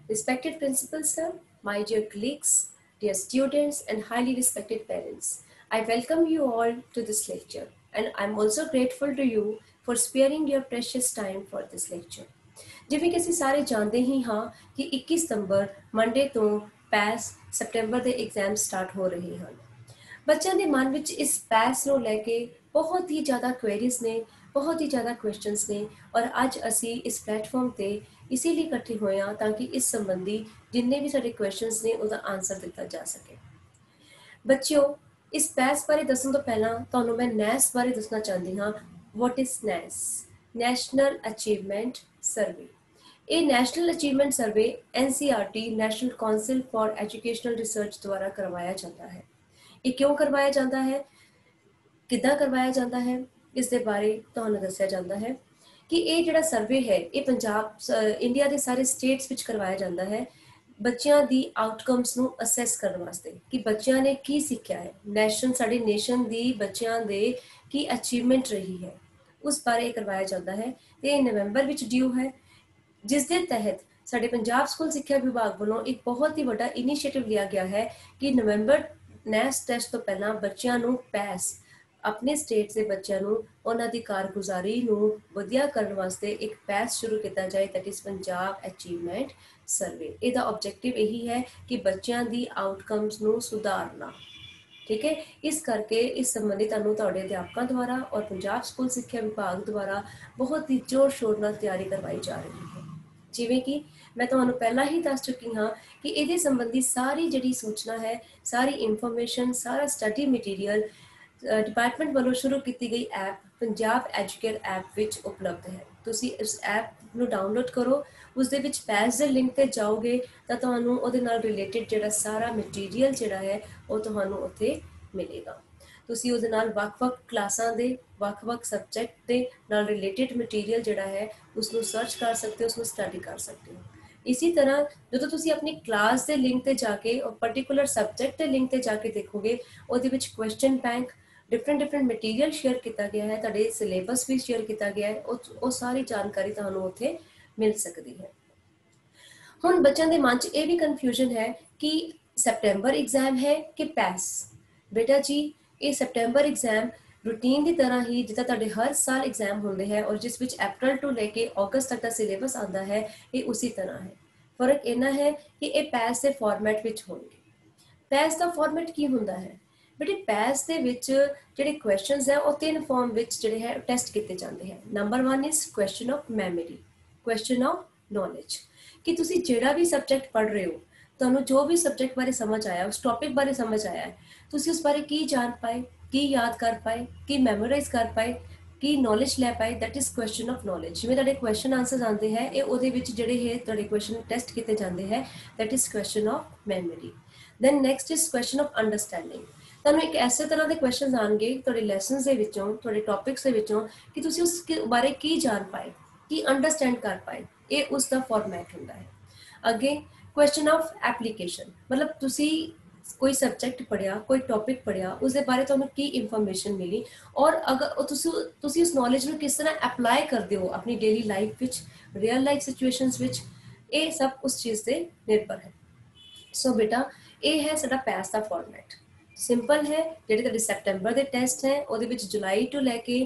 Respected Principal Sir, my dear colleagues, dear students and highly respected parents, I welcome you all to this lecture and I'm also grateful to you for sparing your precious time for this lecture. ਜਿਵੇਂ ਕਿ ਅਸੀਂ ਸਾਰੇ ਜਾਣਦੇ ਹੀ ਹਾਂ ਕਿ 21 ਸਤੰਬਰ Monday ਤੋਂ ਪੈਸ ਸਪਟੈਂਬਰ ਦੇ exam start ਹੋ ਰਹੇ ਹਨ। ਬੱਚਿਆਂ ਦੇ ਮਨ ਵਿੱਚ ਇਸ ਪੈਸ ਨੂੰ ਲੈ ਕੇ ਬਹੁਤ ਹੀ ਜ਼ਿਆਦਾ ਕੁਐਰੀਜ਼ ਨੇ, ਬਹੁਤ ਹੀ ਜ਼ਿਆਦਾ ਕੁਐਸਚਨਸ ਨੇ ਔਰ ਅੱਜ ਅਸੀਂ ਇਸ ਪਲੇਟਫਾਰਮ ਤੇ ਇਸੇ ਲਈ ਇਕੱਠੇ ਹੋਏ ਹਾਂ ਤਾਂ ਕਿ ਇਸ ਸੰਬੰਧੀ ਜਿੰਨੇ ਵੀ ਸਾਡੇ ਕੁਐਸਚਨਸ ਨੇ ਉਹਦਾ ਆਨਸਰ ਦਿੱਤਾ ਜਾ ਸਕੇ। ਬੱਚਿਓ, ਇਸ ਪੈਸ ਬਾਰੇ ਦੱਸਣ ਤੋਂ ਪਹਿਲਾਂ ਤੁਹਾਨੂੰ ਮੈਂ ਨੈਸ ਬਾਰੇ ਦੱਸਣਾ ਚਾਹੁੰਦੀ ਹਾਂ। What is NAS? National achievement survey. ਇਹ national achievement survey NCERT national council for educational research ਦੁਆਰਾ ਕਰਵਾਇਆ ਜਾਂਦਾ ਹੈ। ਇਹ ਕਿਉਂ ਕਰਵਾਇਆ ਜਾਂਦਾ ਹੈ, ਕਿੱਦਾਂ ਕਰਵਾਇਆ ਜਾਂਦਾ ਹੈ, ਇਸ ਦੇ ਬਾਰੇ ਤੁਹਾਨੂੰ ਦੱਸਿਆ ਜਾਂਦਾ ਹੈ ਕਿ ਇਹ ਜਿਹੜਾ ਸਰਵੇ ਹੈ ਇਹ ਇੰਡੀਆ ਦੇ ਸਾਰੇ ਸਟੇਟਸ ਵਿੱਚ ਕਰਵਾਇਆ ਜਾਂਦਾ ਹੈ ਬੱਚਿਆਂ ਦੀ ਆਊਟਕਮਸ ਨੂੰ ਅਸੈਸ ਕਰਨ ਵਾਸਤੇ ਕਿ ਬੱਚਿਆਂ ਨੇ ਕੀ ਸਿੱਖਿਆ ਹੈ, ਸਾਡੀ ਨੇਸ਼ਨ ਦੀ ਬੱਚਿਆਂ ਦੇ ਕੀ ਅਚੀਵਮੈਂਟ ਰਹੀ ਹੈ, ਉਸ ਬਾਰੇ ਕਰਵਾਇਆ ਜਾਂਦਾ ਹੈ ਤੇ ਇਹ ਨਵੰਬਰ ਵਿੱਚ ਡਿਊ ਹੈ, ਜਿਸ ਦੇ ਤਹਿਤ ਸਾਡੇ ਪੰਜਾਬ ਸਕੂਲ ਸਿੱਖਿਆ ਵਿਭਾਗ ਵੱਲੋਂ ਇੱਕ ਬਹੁਤ ਹੀ ਵੱਡਾ ਇਨੀਸ਼ੀਏਟਿਵ ਲਿਆ ਗਿਆ ਹੈ ਕਿ ਨਵੰਬਰ ਨੈਕਸਟ ਟੈਸਟ ਤੋਂ ਪਹਿਲਾਂ ਬੱਚਿਆਂ ਨੂੰ ਪੈਸ ਆਪਣੇ ਸਟੇਟ ਦੇ ਬੱਚਿਆਂ ਨੂੰ ਉਹਨਾਂ ਦੀ ਕਾਰਗੁਜ਼ਾਰੀ ਨੂੰ ਵਧੀਆ ਕਰਨ ਵਾਸਤੇ ਇੱਕ ਪੈਸ ਸ਼ੁਰੂ ਕੀਤਾ ਜਾਏ, that is Punjab achievement survey. ਇਹਦਾ ਆਬਜੈਕਟਿਵ ਇਹੀ ਹੈ ਕਿ ਬੱਚਿਆਂ ਦੀ ਆਊਟਕਮਸ ਨੂੰ ਸੁਧਾਰਨਾ। ਠੀਕ ਹੈ, ਇਸ ਕਰਕੇ ਇਸ ਸੰਬੰਧੀ ਤੁਹਾਨੂੰ ਤੁਹਾਡੇ ਅਧਿਆਪਕਾਂ ਦੁਆਰਾ ਔਰ ਪੰਜਾਬ ਸਕੂਲ ਸਿੱਖਿਆ ਵਿਭਾਗ ਦੁਆਰਾ ਬਹੁਤ ਹੀ ਜ਼ੋਰ ਸ਼ੋਰ ਨਾਲ ਤਿਆਰੀ ਕਰਵਾਈ ਜਾ ਰਹੀ ਹੈ। ਜਿਵੇਂ ਕਿ ਮੈਂ ਤੁਹਾਨੂੰ ਪਹਿਲਾਂ ਹੀ ਦੱਸ ਚੁੱਕੀ ਹਾਂ ਕਿ ਇਹਦੇ ਸੰਬੰਧੀ ਸਾਰੀ ਜਿਹੜੀ ਸੂਚਨਾ ਹੈ, ਸਾਰੀ ਇਨਫੋਰਮੇਸ਼ਨ, ਸਾਰਾ ਸਟੱਡੀ ਮਟੀਰੀਅਲ ਡਿਪਾਰਟਮੈਂਟ ਵੱਲੋਂ ਸ਼ੁਰੂ ਕੀਤੀ ਗਈ ਐਪ ਪੰਜਾਬ ਐਜੂਕੇਟ ਐਪ ਵਿੱਚ ਉਪਲਬਧ ਹੈ। ਤੁਸੀਂ ਇਸ ਐਪ ਨੂੰ ਡਾਊਨਲੋਡ ਕਰੋ, ਉਸ ਦੇ ਵਿੱਚ ਪੈਸ ਦੇ ਲਿੰਕ ਤੇ ਜਾਓਗੇ ਤਾਂ ਤੁਹਾਨੂੰ ਉਹਦੇ ਨਾਲ ਰਿਲੇਟਡ ਜਿਹੜਾ ਸਾਰਾ ਮਟੀਰੀਅਲ ਜਿਹੜਾ ਹੈ ਉਹ ਤੁਹਾਨੂੰ ਉੱਥੇ ਮਿਲੇਗਾ। ਤੁਸੀਂ ਉਹਦੇ ਨਾਲ ਵੱਖ-ਵੱਖ ਕਲਾਸਾਂ ਦੇ ਵੱਖ-ਵੱਖ ਸਬਜੈਕਟ ਦੇ ਨਾਲ ਰਿਲੇਟਡ ਮਟੀਰੀਅਲ ਜਿਹੜਾ ਹੈ ਉਸ ਨੂੰ ਸਰਚ ਕਰ ਸਕਦੇ ਹੋ, ਉਸ ਨੂੰ ਸਟੱਡੀ ਕਰ ਸਕਦੇ ਹੋ। ਇਸੇ ਤਰ੍ਹਾਂ ਜਦੋਂ ਤੁਸੀਂ ਆਪਣੀ ਕਲਾਸ ਦੇ ਲਿੰਕ ਤੇ ਜਾ ਕੇ ਔਰ ਪਰਟੀਕੂਲਰ ਸਬਜੈਕਟ ਦੇ ਲਿੰਕ ਤੇ ਜਾ ਕੇ ਦੇਖੋਗੇ, ਉਹਦੇ ਵਿੱਚ question bank, different material share किया गया है, तुहाडे सिलेबस भी शेयर किया गया है, वो सारी जानकारी तुहानूं उत्थे मिल सकती है। हुण बच्चों के मन च ये भी कन्फ्यूजन है कि सैप्टेंबर एग्जाम है कि पैस। बेटा जी, ये सैप्टेंबर एग्जाम रूटीन की तरह ही जिदा तुहाडे हर साल एग्जाम होंदे हैं और जिस विच अप्रैल टू लेके अगस्त तक का सिलेबस आता है, ये उसी तरह है। फर्क इन्ना है कि ये पैस के फॉर्मेट विच होणगे। पैस का फॉर्मेट की हुंदा है बेटे? पैस ਦੇ ਵਿੱਚ ਜਿਹੜੇ ਕੁਐਸਚਨਸ ਹੈ ਉਹ ਤਿੰਨ ਫਾਰਮ ਵਿੱਚ ਜਿਹੜੇ ਹੈ ਟੈਸਟ ਕੀਤੇ ਜਾਂਦੇ ਹੈ। Number 1 is question of memory, question of knowledge, ਕਿ ਤੁਸੀਂ ਜਿਹੜਾ ਵੀ ਸਬਜੈਕਟ ਪੜ੍ਹ ਰਹੇ ਹੋ, ਤੁਹਾਨੂੰ ਜੋ ਵੀ ਸਬਜੈਕਟ ਬਾਰੇ ਸਮਝ ਆਇਆ, ਉਸ ਟੌਪਿਕ ਬਾਰੇ ਸਮਝ ਆਇਆ ਹੈ, ਤੁਸੀਂ ਉਸ ਬਾਰੇ ਕੀ ਜਾਣ ਪਾਏ, ਕੀ ਯਾਦ ਕਰ ਪਾਏ, ਕੀ ਮੈਮੋਰਾਈਜ਼ ਕਰ ਪਾਏ, ਕੀ ਨੌਲੇਜ ਲੈ ਪਾਏ, that is question of knowledge. ਜਿਵੇਂ ਤੁਹਾਡੇ ਕੁਐਸਚਨ ਆਨਸਰਸ ਆਉਂਦੇ ਹੈ, ਇਹ ਉਹਦੇ ਵਿੱਚ ਜਿਹੜੇ ਹੈ ਤੁਹਾਡੇ ਕੁਐਸਚਨ ਟੈਸਟ ਕੀਤੇ ਜਾਂਦੇ ਹੈ, that is question of memory. Then next is question of understanding. ਤੁਹਾਨੂੰ ਇੱਕ ਐਸੇ ਤਰ੍ਹਾਂ ਦੇ ਕੁਐਸਚਨਸ ਆਉਣਗੇ ਤੁਹਾਡੇ ਲੈਸਨਸ ਦੇ ਵਿੱਚੋਂ, ਤੁਹਾਡੇ ਟੌਪਿਕਸ ਦੇ ਵਿੱਚੋਂ, ਕਿ ਤੁਸੀਂ ਉਸ ਬਾਰੇ ਕੀ ਜਾਣ ਪਾਏ, ਕੀ ਅੰਡਰਸਟੈਂਡ ਕਰ ਪਾਏ, ਇਹ ਉਸ ਦਾ ਫਾਰਮੈਟ ਹੁੰਦਾ ਹੈ। ਅੱਗੇ ਕੁਐਸਚਨ ਆਫ ਐਪਲੀਕੇਸ਼ਨ, ਮਤਲਬ ਤੁਸੀਂ ਕੋਈ ਸਬਜੈਕਟ ਪੜ੍ਹਿਆ, ਕੋਈ ਟੌਪਿਕ ਪੜ੍ਹਿਆ, ਉਸ ਦੇ ਬਾਰੇ ਤੁਹਾਨੂੰ ਕੀ ਇਨਫੋਰਮੇਸ਼ਨ ਮਿਲੀ ਔਰ ਅਗਰ ਤੁਸੀਂ ਉਸ ਨੌਲੇਜ ਨੂੰ ਕਿਸ ਤਰ੍ਹਾਂ ਅਪਲਾਈ ਕਰਦੇ ਹੋ ਆਪਣੀ ਡੇਲੀ ਲਾਈਫ ਵਿੱਚ, ਰੀਅਲ ਲਾਈਫ ਸਿਚੁਏਸ਼ਨਸ ਵਿੱਚ, ਇਹ ਸਭ ਉਸ ਚੀਜ਼ ਤੇ ਨਿਰਭਰ ਹੈ। ਸੋ ਬੇਟਾ, ਇਹ ਹੈ ਸਾਡਾ ਪੈਸ ਦਾ ਫਾਰਮੈਟ। ਸਿੰਪਲ ਹੈ, ਜਿਹੜੇ ਤੁਹਾਡੇ ਸੈਪਟੈਂਬਰ ਦੇ ਟੈਸਟ ਹੈ ਉਹਦੇ ਵਿੱਚ ਜੁਲਾਈ ਤੋਂ ਲੈ ਕੇ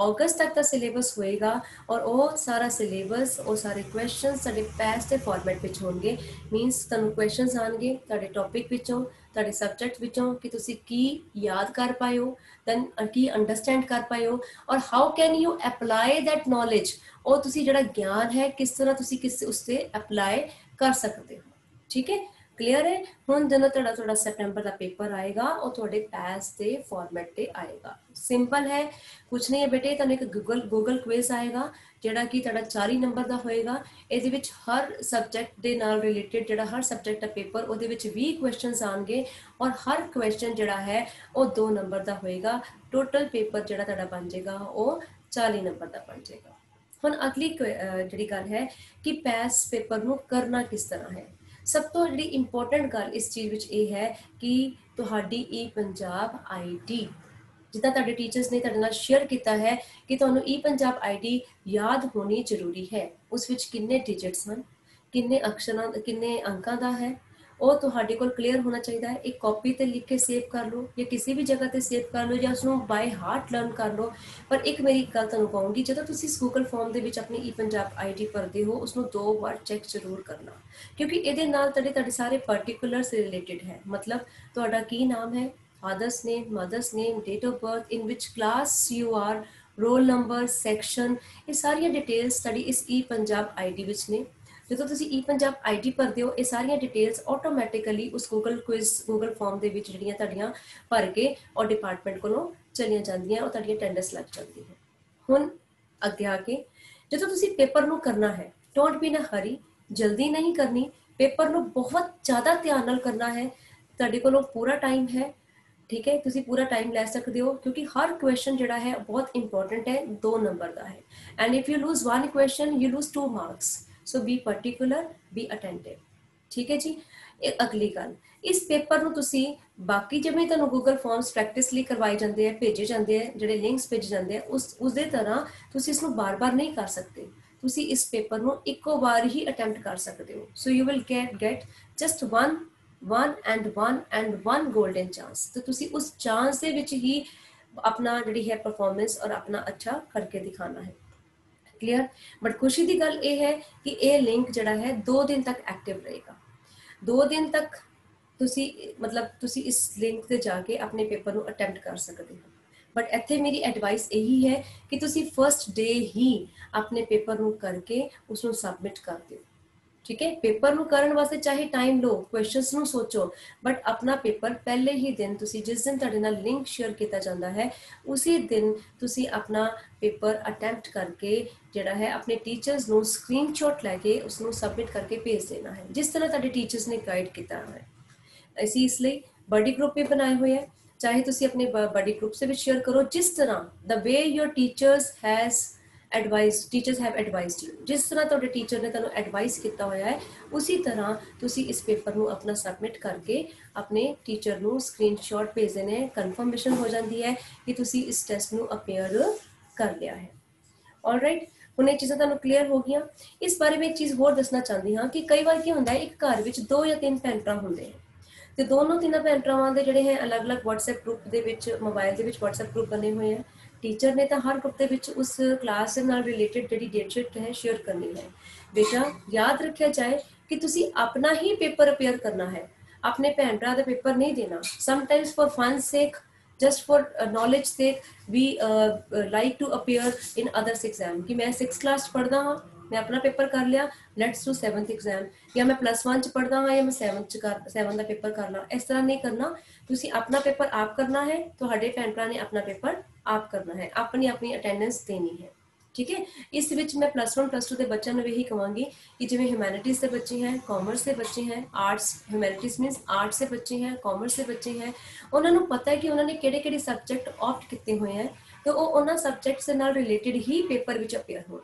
ਅਗਸਤ ਤੱਕ ਦਾ ਸਿਲੇਬਸ ਹੋਏਗਾ ਔਰ ਉਹ ਸਾਰਾ ਸਿਲੇਬਸ, ਉਹ ਸਾਰੇ ਕੁਐਸਚਨ ਸਾਡੇ ਪੈਸ ਦੇ ਫਾਰਮੈਟ ਵਿੱਚ ਹੋਣਗੇ। ਮੀਨਸ ਤੁਹਾਨੂੰ ਕੁਐਸਚਨਸ ਆਉਣਗੇ ਤੁਹਾਡੇ ਟੌਪਿਕ ਵਿੱਚੋਂ, ਤੁਹਾਡੇ ਸਬਜੈਕਟ ਵਿੱਚੋਂ, ਕਿ ਤੁਸੀਂ ਕੀ ਯਾਦ ਕਰ ਪਾਏ ਹੋ, ਦੈਨ ਕੀ ਅੰਡਰਸਟੈਂਡ ਕਰ ਪਾਏ ਹੋ ਔਰ how can you apply that knowledge. ਉਹ ਤੁਸੀਂ ਜਿਹੜਾ ਗਿਆਨ ਹੈ ਕਿਸ ਤਰ੍ਹਾਂ ਤੁਸੀਂ ਉਸ 'ਤੇ ਅਪਲਾਈ ਕਰ ਸਕਦੇ ਹੋ। ਠੀਕ ਹੈ, क्लीयर है। ਹੁਣ ਜਦੋਂ ਤੁਹਾਡਾ ਸੈਪਟੈਂਬਰ ਦਾ ਪੇਪਰ ਆਏਗਾ ਉਹ ਤੁਹਾਡੇ ਪੈਸ ਦੇ ਫਾਰਮੈਟ ਤੇ ਆਏਗਾ। ਸਿੰਪਲ ਹੈ, ਕੁਝ ਨਹੀਂ ਹੈ ਬੇਟੇ, ਤੁਹਾਨੂੰ ਇੱਕ ਗੂਗਲ ਕੁਇਜ਼ ਆਏਗਾ ਜਿਹੜਾ ਕਿ ਤੁਹਾਡਾ 40 ਨੰਬਰ ਦਾ ਹੋਏਗਾ। ਇਹਦੇ ਵਿੱਚ ਹਰ ਸਬਜੈਕਟ ਦੇ ਨਾਲ ਰਿਲੇਟਡ ਜਿਹੜਾ ਹਰ ਸਬਜੈਕਟ ਦਾ ਪੇਪਰ, ਉਹਦੇ ਵਿੱਚ 20 ਕੁਐਸਚਨਸ ਆਉਣਗੇ ਔਰ ਹਰ ਕੁਐਸਚਨ ਜਿਹੜਾ ਹੈ ਉਹ 2 ਨੰਬਰ ਦਾ ਹੋਏਗਾ। ਟੋਟਲ ਪੇਪਰ ਜਿਹੜਾ ਤੁਹਾਡਾ ਬਣ ਜਾਏਗਾ ਉਹ 40 ਨੰਬਰ ਦਾ ਬਣ ਜਾਏਗਾ। ਹੁਣ ਅਗਲੀ ਜਿਹੜੀ ਗੱਲ ਹੈ ਕਿ ਪੈਸ ਪੇਪਰ ਨੂੰ ਕਰਨਾ ਕਿਸ ਤਰ੍ਹਾਂ ਹੈ। ਸਭ ਤੋਂ ਜਿਹੜੀ ਇੰਪੋਰਟੈਂਟ ਗੱਲ ਇਸ ਚੀਜ਼ ਵਿੱਚ ਇਹ ਹੈ ਕਿ ਤੁਹਾਡੀ ਪੰਜਾਬ ID, ਜਿੱਦਾਂ ਤੁਹਾਡੇ ਟੀਚਰਸ ਨੇ ਤੁਹਾਡੇ ਨਾਲ ਸ਼ੇਅਰ ਕੀਤਾ ਹੈ ਕਿ ਤੁਹਾਨੂੰ ਪੰਜਾਬ ID ਯਾਦ ਹੋਣੀ ਜ਼ਰੂਰੀ ਹੈ। ਉਸ ਵਿੱਚ ਕਿੰਨੇ ਡਿਜਿਟਸ ਹਨ, ਕਿੰਨੇ ਅਕਸ਼ਰਾਂ ਕਿੰਨੇ ਅੰਕਾਂ ਦਾ ਹੈ ਉਹ ਤੁਹਾਡੇ ਕੋਲ ਕਲੀਅਰ ਹੋਣਾ ਚਾਹੀਦਾ ਹੈ। ਇੱਕ ਕਾਪੀ ਤੇ ਲਿਖ ਕੇ ਸੇਵ ਕਰ ਲਓ ਜਾਂ ਕਿਸੇ ਵੀ ਜਗ੍ਹਾ ਤੇ ਸੇਵ ਕਰ ਲਓ ਜਾਂ ਉਸਨੂੰ ਬਾਈ ਹਾਰਟ ਲਰਨ ਕਰ ਲਓ। ਪਰ ਇੱਕ ਮੇਰੀ ਗੱਲ ਤੁਹਾਨੂੰ ਕਹੂੰਗੀ, ਜਦੋਂ ਤੁਸੀਂ ਇਸ ਗੂਗਲ ਫਾਰਮ ਦੇ ਵਿੱਚ ਆਪਣੀ ਈ ਪੰਜਾਬ ਆਈਡੀ ਭਰਦੇ ਹੋ ਉਸਨੂੰ 2 ਵਾਰ ਚੈੱਕ ਜ਼ਰੂਰ ਕਰਨਾ, ਕਿਉਂਕਿ ਇਹਦੇ ਨਾਲ ਤੁਹਾਡੇ ਸਾਰੇ ਪਾਰਟੀਕੂਲਰਸ ਰਿਲੇਟਡ ਹੈ। ਮਤਲਬ ਤੁਹਾਡਾ ਕੀ ਨਾਮ ਹੈ, father's name, mother's name, date of birth, in ਵਿਚ class you are, roll number, section, ਇਹ ਸਾਰੀਆਂ ਡਿਟੇਲਸ ਤੁਹਾਡੀ ਇਸ ਈ ਪੰਜਾਬ ਆਈਡੀ ਵਿੱਚ ਨੇ। ਜਦੋਂ ਤੁਸੀਂ ਈ ਪੰਜਾਬ ਆਈਡੀ ਭਰਦੇ ਹੋ ਇਹ ਸਾਰੀਆਂ ਡਿਟੇਲਸ ਆਟੋਮੈਟਿਕਲੀ ਉਸ ਗੂਗਲ ਫਾਰਮ ਦੇ ਵਿੱਚ ਜਿਹੜੀਆਂ ਤੁਹਾਡੀਆਂ ਭਰ ਕੇ ਔਰ ਡਿਪਾਰਟਮੈਂਟ ਕੋਲੋਂ ਚਲੀਆਂ ਜਾਂਦੀਆਂ, ਉਹ ਤੁਹਾਡੀ ਅਟੈਂਡੈਂਸ ਲੱਗ ਜਾਂਦੀ ਹੈ। ਹੁਣ ਅੱਗੇ ਆ ਕੇ ਜਦੋਂ ਤੁਸੀਂ ਪੇਪਰ ਨੂੰ ਕਰਨਾ ਹੈ, ਡੋਂਟ ਬੀ ਇਨ ਅ ਹਰੀ, ਜਲਦੀ ਨਹੀਂ ਕਰਨੀ, ਪੇਪਰ ਨੂੰ ਬਹੁਤ ਜ਼ਿਆਦਾ ਧਿਆਨ ਨਾਲ ਕਰਨਾ ਹੈ। ਤੁਹਾਡੇ ਕੋਲੋਂ ਪੂਰਾ ਟਾਈਮ ਹੈ, ਠੀਕ ਹੈ, ਤੁਸੀਂ ਪੂਰਾ ਟਾਈਮ ਲੈ ਸਕਦੇ ਹੋ, ਕਿਉਂਕਿ ਹਰ ਕੁਐਸਚਨ ਜਿਹੜਾ ਹੈ ਬਹੁਤ ਇੰਪੋਰਟੈਂਟ ਹੈ, 2 ਨੰਬਰ ਦਾ ਹੈ। And if you lose 1 question you lose 2 marks. So be particular, be attentive, ਠੀਕ ਹੈ ਜੀ। ਇਹ ਅਗਲੀ ਗੱਲ, ਇਸ ਪੇਪਰ ਨੂੰ ਤੁਸੀਂ ਬਾਕੀ ਜਿਵੇਂ ਤੁਹਾਨੂੰ ਗੂਗਲ ਫਾਰਮਸ ਪ੍ਰੈਕਟਿਸ ਲਈ ਕਰਵਾਏ ਜਾਂਦੇ ਆ, ਭੇਜੇ ਜਾਂਦੇ ਆ, ਜਿਹੜੇ ਲਿੰਕਸ ਭੇਜੇ ਜਾਂਦੇ ਆ, ਉਸਦੇ ਤਰ੍ਹਾਂ ਤੁਸੀਂ ਇਸ ਨੂੰ ਬਾਰ-ਬਾਰ ਨਹੀਂ ਕਰ ਸਕਦੇ। ਤੁਸੀਂ ਇਸ ਪੇਪਰ ਨੂੰ ਇੱਕੋ ਵਾਰ ਹੀ ਅਟੈਂਪਟ ਕਰ ਸਕਦੇ ਹੋ। So you will get just one golden chance। तो तुसी उस चांस ਦੇ ਵਿੱਚ ਹੀ ਆਪਣਾ ਜਿਹੜੀ ਹੈ ਪਰਫਾਰਮੈਂਸ ਔਰ ਆਪਣਾ ਅੱਛਾ ਕਰਕੇ ਦਿਖਾਣਾ ਹੈ। ਕਲੀਅਰ। ਬਟ ਖੁਸ਼ੀ ਦੀ ਗੱਲ ਇਹ ਹੈ ਕਿ ਇਹ ਲਿੰਕ ਜਿਹੜਾ ਹੈ 2 ਦਿਨ ਤੱਕ ਐਕਟਿਵ ਰਹੇਗਾ। 2 ਦਿਨ ਤੱਕ ਤੁਸੀਂ ਇਸ ਲਿੰਕ ਤੇ ਜਾ ਕੇ ਆਪਣੇ ਪੇਪਰ ਨੂੰ ਅਟੈਂਪਟ ਕਰ ਸਕਦੇ ਹੋ। ਬਟ ਇੱਥੇ ਮੇਰੀ ਐਡਵਾਈਸ ਇਹੀ ਹੈ ਕਿ ਤੁਸੀਂ ਫਸਟ ਡੇ ਹੀ ਆਪਣੇ ਪੇਪਰ ਨੂੰ ਕਰਕੇ ਉਸਨੂੰ ਸਬਮਿਟ ਕਰ ਦਿਓ, ਠੀਕ ਹੈ। ਪੇਪਰ ਨੂੰ ਕਰਨ ਵਾਸਤੇ ਚਾਹੇ ਟਾਈਮ ਲਓ, ਕੁਐਸਚਨਸ ਨੂੰ ਸੋਚੋ, ਬਟ ਆਪਣਾ ਪੇਪਰ ਪਹਿਲੇ ਹੀ ਦਿਨ ਤੁਸੀਂ ਜਿਸ ਦਿਨ ਤੁਹਾਡੇ ਨਾਲ ਲਿੰਕ ਸ਼ੇਅਰ ਕੀਤਾ ਜਾਂਦਾ ਹੈ ਉਸੇ ਦਿਨ ਤੁਸੀਂ ਆਪਣਾ ਪੇਪਰ ਅਟੈਂਪਟ ਕਰਕੇ ਜਿਹੜਾ ਹੈ ਆਪਣੇ ਟੀਚਰਸ ਨੂੰ ਸਕਰੀਨਸ਼ਾਟ ਲੈ ਕੇ ਉਸਨੂੰ ਸਬਮਿਟ ਕਰਕੇ ਭੇਜ ਦੇਣਾ ਹੈ, ਜਿਸ ਤਰ੍ਹਾਂ ਤੁਹਾਡੇ ਟੀਚਰਸ ਨੇ ਗਾਈਡ ਕੀਤਾ ਹੈ। ਅਸੀਂ ਇਸ ਲਈ ਬਡੀ ਗਰੁੱਪ ਵੀ ਬਣਾਏ ਹੋਏ ਹੈ, ਚਾਹੇ ਤੁਸੀਂ ਆਪਣੇ ਬਡੀ ਗਰੁੱਪ ਦੇ ਵਿੱਚ ਸ਼ੇਅਰ ਕਰੋ, ਜਿਸ ਤਰ੍ਹਾਂ ਦ ਵੇ ਯੋਰ ਟੀਚਰਸ have advised you, ਜਿਸ ਤਰ੍ਹਾਂ ਤੁਹਾਡੇ ਟੀਚਰ ਨੇ ਤੁਹਾਨੂੰ ਐਡਵਾਈਸ ਕੀਤਾ ਹੋਇਆ ਹੈ ਉਸੇ ਤਰ੍ਹਾਂ ਤੁਸੀਂ ਇਸ ਪੇਪਰ ਨੂੰ ਆਪਣਾ ਸਬਮਿਟ ਕਰਕੇ ਆਪਣੇ ਟੀਚਰ ਨੂੰ ਸਕਰੀਨਸ਼ਾਟ ਭੇਜ ਦੇਣੇ। ਕਨਫਰਮੇਸ਼ਨ ਹੋ ਜਾਂਦੀ ਹੈ ਕਿ ਤੁਸੀਂ ਇਸ ਟੈਸਟ ਨੂੰ ਅਪੀਅਰ ਕਰ ਲਿਆ ਹੈ। ਆਲਰਾਈਟ, ਹੁਣ ਇਹ ਚੀਜ਼ਾਂ ਤੁਹਾਨੂੰ ਕਲੀਅਰ ਹੋ ਗਈਆਂ। ਇਸ ਬਾਰੇ ਮੈਂ ਇੱਕ ਚੀਜ਼ ਹੋਰ ਦੱਸਣਾ ਚਾਹੁੰਦੀ ਹਾਂ ਕਿ ਕਈ ਵਾਰ ਕੀ ਹੁੰਦਾ ਹੈ, ਇੱਕ ਘਰ ਵਿੱਚ 2 ਜਾਂ 3 ਭੈਣ ਭਰਾ ਹੁੰਦੇ ਹਨ ਤੇ ਦੋਨੋਂ ਤਿੰਨਾਂ ਭੈਣ ਭਰਾਵਾਂ ਦੇ ਜਿਹੜੇ ਹੈ ਅਲੱਗ-ਅਲੱਗ WhatsApp ਗਰੁੱਪ ਦੇ ਵਿੱਚ, ਮੋਬਾਈਲ ਦੇ ਵਿੱਚ WhatsApp ਗਰੁੱਪ ਬਣੇ ਹੋਏ ਹੈ। ਟੀਚਰ ਨੇ ਤਾਂ ਹਰ ਗਰੁੱਪ ਦੇ ਵਿੱਚ ਉਸ ਕਲਾਸ ਦੇ ਨਾਲ ਰਿਲੇਟਡ ਜਿਹੜੀ ਡੇਟਸ਼ੀਟ ਹੈ ਸ਼ੇਅਰ ਕਰਨੀ ਹੈ। ਬੇਟਾ ਯਾਦ ਰੱਖਿਆ ਜਾਏ ਕਿ ਤੁਸੀਂ ਆਪਣਾ ਹੀ ਪੇਪਰ ਅਪੀਅਰ ਕਰਨਾ ਹੈ, ਆਪਣੇ ਭੈਣ ਭਰਾ ਦਾ ਪੇਪਰ ਨਹੀਂ ਦੇਣਾ। Sometimes for fun sake, just for knowledge sake, we like to appear in others exam कि मैं 6th क्लास पढ़दा हाँ, मैं अपना पेपर कर लिया, let's do 7th एग्जाम, या मैं +1 च पढ़दा हाँ या मैं 7th ਦਾ पेपर करना। इस तरह नहीं करना, ਤੁਸੀਂ ਆਪਣਾ पेपर आप करना है, ਤੁਹਾਡੇ ਭੈਣ ਭਰਾ ਨੇ ਆਪਣਾ पेपर आप करना है, ਆਪਣੀ ਅਟੈਂਡੈਂਸ ਦੇਣੀ ਹੈ, ਠੀਕ ਹੈ। ਇਸ ਵਿੱਚ ਮੈਂ +1 +2 ਦੇ ਬੱਚਿਆਂ ਨੂੰ ਇਹੀ ਕਹਾਂਗੀ ਕਿ ਜਿਵੇਂ ਹਿਊਮੈਨਿਟੀਜ਼ ਦੇ ਬੱਚੇ हैं, ਕਾਮਰਸ ਦੇ ਬੱਚੇ हैं, ਆਰਟਸ, ਹਿਊਮੈਨਿਟੀਜ਼ ਮੀਨਸ ਆਰਟਸ ਦੇ ਬੱਚੇ हैं, ਕਾਮਰਸ ਦੇ ਬੱਚੇ हैं, ਉਹਨਾਂ ਨੂੰ ਪਤਾ ਹੈ ਕਿ ਉਹਨਾਂ ਨੇ ਕਿਹੜੇ ਸਬਜੈਕਟ ਆਪਟ ਕੀਤੇ ਹੋਏ ਹੈ ਤੇ ਉਹ ਉਹਨਾਂ ਸਬਜੈਕਟਸ ਦੇ ਨਾਲ ਰਿਲੇਟਡ ਹੀ ਪੇਪਰ ਵਿੱਚ ਅਪੀਅਰ ਹੋਣ,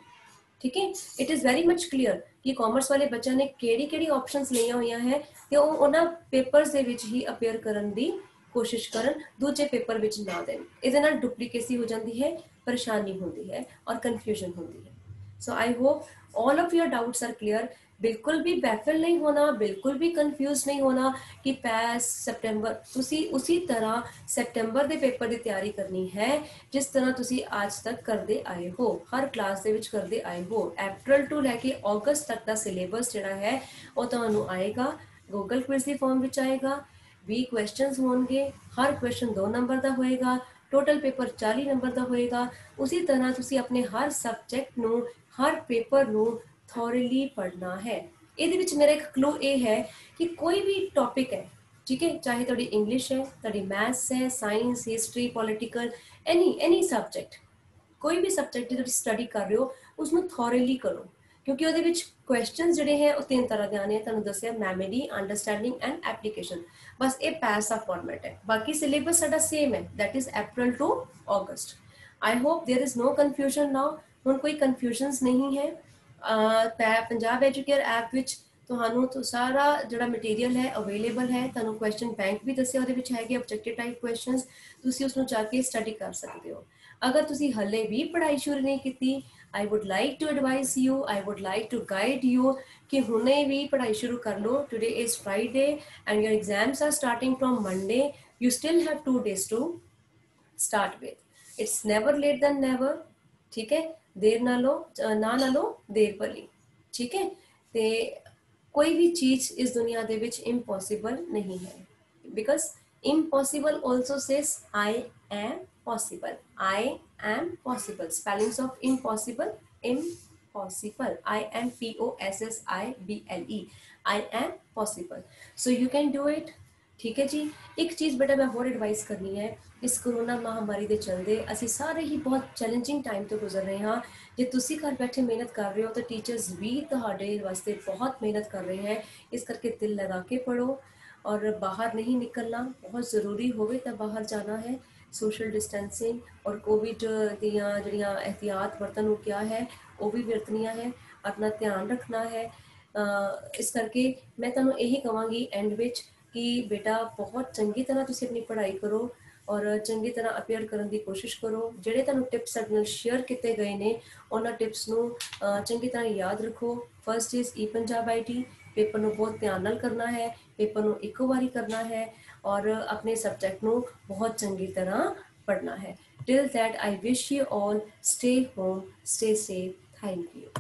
ਠੀਕ ਹੈ। It is very much clear ਕਿ ਕਾਮਰਸ ਵਾਲੇ ਬੱਚਿਆਂ ਨੇ ਕਿਹੜੀ ਆਪਸ਼ਨਸ ਲਈਆਂ ਹੋਈਆਂ ਹੈ ਤੇ ਉਹ ਉਹਨਾਂ ਪੇਪਰਸ ਦੇ ਵਿੱਚ ਹੀ ਅਪੀਅਰ ਕਰਨ ਦੀ ਕੋਸ਼ਿਸ਼ ਕਰਨ, ਦੂਜੇ ਪੇਪਰ ਵਿੱਚ ਨਾ ਦੇਣ। ਇਹਦੇ ਨਾਲ ਡੁਪਲੀਕੇਸੀ ਹੋ ਜਾਂਦੀ ਹੈ, ਪਰੇਸ਼ਾਨੀ ਹੁੰਦੀ ਹੈ ਔਰ ਕਨफ्यूजन होती है। So I hope all of your doubts are clear. बिल्कुल भी बैफल नहीं होना, बिल्कुल भी कंफ्यूज नहीं होना कि पैस सितंबर, तुसी उसी तरह सितंबर के पेपर की तैयारी करनी है जिस तरह तुसी आज तक करते आए हो, हर क्लास के विच करते आए हो। अप्रैल टू लैके अगस्त तक का सिलेबस जिहड़ा है वो तुहानूं आएगा, गूगल क्विज की फॉर्म विच आएगा, 20 क्वेश्चनस होंगे, हर क्वेश्चन 2 नंबर का होएगा, टोटल पेपर 40 नंबर का होएगा। उसी तरह तुसी अपने हर सबजैक्ट नूं, हर पेपर नूं थॉरली पढ़ना है। ਇਹਦੇ ਵਿੱਚ ਮੇਰਾ ਇੱਕ ਕਲੂ ਇਹ ਹੈ ਕਿ ਕੋਈ ਵੀ ਟੌਪਿਕ ਹੈ, ਠੀਕ ਹੈ, ਚਾਹੇ ਤੁਹਾਡੀ ਇੰਗਲਿਸ਼ ਹੈ, ਤੁਹਾਡੀ ਮੈਥਸ ਹੈ, ਸਾਇੰਸ, ਹਿਸਟਰੀ, ਪੋਲੀਟੀਕਲ, ਐਨੀ ਸਬਜੈਕਟ, ਕੋਈ ਵੀ ਸਬਜੈਕਟ ਜਿਹੜੀ ਸਟੱਡੀ ਕਰ ਰਹੇ ਹੋ ਉਸਨੂੰ ਥੋਰਲੀ ਕਰੋ, ਕਿਉਂਕਿ ਉਹਦੇ ਵਿੱਚ ਕੁਐਸਚਨ ਜਿਹੜੇ ਹੈ ਉਹ 3 ਤਰ੍ਹਾਂ ਦੇ ਆਣੇ, ਤੁਹਾਨੂੰ ਦੱਸਿਆ, ਮੈਮਰੀ, ਅੰਡਰਸਟੈਂਡਿੰਗ ਐਂਡ ਐਪਲੀਕੇਸ਼ਨ। ਬਸ ਇਹ ਪੈਸ ਦਾ ਫਾਰਮੈਟ ਹੈ, ਬਾਕੀ ਸਿਲੇਬਸ ਸਾਡਾ ਸੇਮ ਹੈ, that is April to August. I hope there is no confusion now. ਹੁਣ ਕੋਈ ਕਨਫਿਊਜ਼ਨਸ ਨਹੀਂ ਹੈ। ਪੰਜਾਬ ਐਜੂਕੇਅਰ ਐਪ ਵਿੱਚ ਤੁਹਾਨੂੰ ਸਾਰਾ ਜਿਹੜਾ ਮਟੀਰੀਅਲ ਹੈ ਅਵੇਲੇਬਲ ਹੈ। ਤੁਹਾਨੂੰ ਕੁਐਸਚਨ ਬੈਂਕ ਵੀ ਦੱਸਿਆ, ਉਹਦੇ ਵਿੱਚ ਹੈਗੇ ਆਬਜੈਕਟਿਵ ਟਾਈਪ ਕੁਐਸਚਨਸ, ਤੁਸੀਂ ਉਸਨੂੰ ਜਾ ਕੇ ਸਟੱਡੀ ਕਰ ਸਕਦੇ ਹੋ। ਅਗਰ ਤੁਸੀਂ ਹਲੇ ਵੀ ਪੜ੍ਹਾਈ ਸ਼ੁਰੂ ਨਹੀਂ ਕੀਤੀ, I would like to advise you, I would like to guide you कि हुणे भी पढ़ाई शुरू कर लो. Today is Friday and your exams are starting from Monday. You still have 2 days to start with. It's never late than never. ठीक है, देर ना लो, ना लो देर भली. ठीक है, ते कोई भी चीज इस दुनिया ਦੇ ਵਿੱਚ impossible नहीं है. Because impossible also says I am possible. I am possible. Spellings of impossible: impossible. I am possible. I am possible. So you can do it. ठीक है जी. एक चीज़ बेटा मैं ਹੋਰ ਐਡਵਾਈਸ ਕਰਨੀ ਹੈ. ਇਸ ਕਰੋਨਾ ਮਹਾਮਾਰੀ ਦੇ ਚਲਦੇ ਅਸੀਂ ਸਾਰੇ ਹੀ ਬਹੁਤ ਚੈਲੰਜਿੰਗ ਟਾਈਮ ਤੋਂ ਗੁਜ਼ਰ ਰਹੇ ਹਾਂ. ਜੇ ਤੁਸੀਂ ਘਰ ਬੈਠੇ ਮਿਹਨਤ ਕਰ ਰਹੇ ਹੋ ਤਾਂ ਟੀਚਰਸ ਵੀ ਤੁਹਾਡੇ ਵਾਸਤੇ ਬਹੁਤ ਮਿਹਨਤ ਕਰ ਰਹੇ ਹੈ. ਇਸ ਕਰਕੇ ਦਿਲ ਲਗਾ ਕੇ ਪੜੋ और बाहर नहीं निकलना. बहुत ज़रूरी होवे तो बाहर जाना है. सोशल डिस्टेंसिंग और कोविड दियाँ जड़ियाँ एहतियात बरतन क्या है वो भी वरतनियाँ है. अपना ध्यान रखना है. इस करके मैं तुहानू यही कहांगी एंड विच कि बेटा बहुत चंगी तरह तुसीं अपनी पढ़ाई करो और चंगी तरह अपेयर करने की कोशिश करो. ਜਿਹੜੇ ਤੁਹਾਨੂੰ ਟਿप्स ਸਾਡੇ ਨਾਲ ਸ਼ੇਅਰ ਕੀਤੇ ਗਏ ਨੇ ਉਹਨਾਂ ਟਿप्स ਨੂੰ ਚੰਗੀ ਤਰ੍ਹਾਂ ਯਾਦ ਰੱਖੋ. First is E Punjab IT. Paper ਨੂੰ बहुत ध्यान ਨਾਲ करना है. पेपर ਨੂੰ ਇੱਕੋ ਵਾਰੀ करना है और अपने सब्जेक्ट ਨੂੰ बहुत चंगी तरह पढ़ना है. Till that I wish you all stay home, stay safe. Thank you.